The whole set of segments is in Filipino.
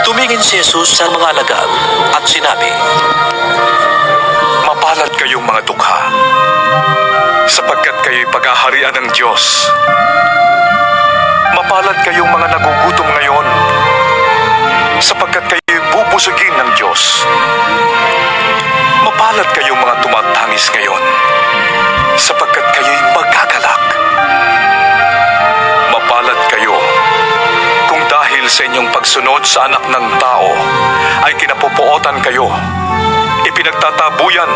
Tumingin si Jesus sa mga alagad at sinabi, Mapalad kayong mga dukha, sapagkat kayo'y paghaharian ng Diyos. Mapalad kayong mga nagugutom ngayon, sapagkat kayo'y bubusugin ng Diyos. Mapalad kayong mga tumatangis ngayon, sapagkat kayo'y magagalak. Mapalad kayo kung dahil sa inyong pagsunod sa anak ng tao ay kinapupuotan kayo, ipinagtatabuyan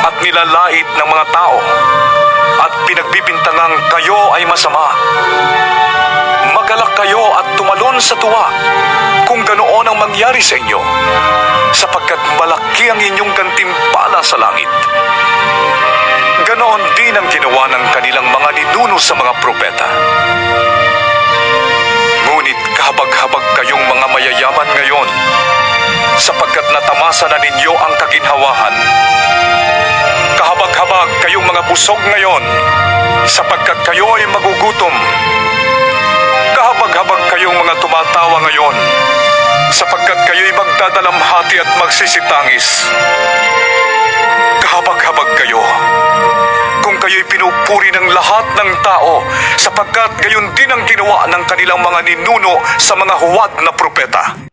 at nilalait ng mga tao at pinagbibintangang kayo ay masama. Magalak kayo at tumalon sa tuwa kung ganoon ang mangyari sa inyo, sapagkat malaki ang inyong gantimpala sa langit. Ganoon din ang ginawa ng kanilang mga ninuno sa mga propeta. Ngunit kahabag-habag kayong mga mayayaman ngayon, sapagkat natamasa na ninyo ang kaginhawahan. Kahabag-habag kayong mga busog ngayon, sapagkat kayo ay magugutom. Kahabag-habag kayong mga tumatawa ngayon, sapagkat kayo'y magdadalamhati at magsisitangis. Kahabag-habag kayo kung kayo'y pinupuri ng lahat ng tao, sapagkat gayon din ang ginawa ng kanilang mga ninuno sa mga huwad na propeta.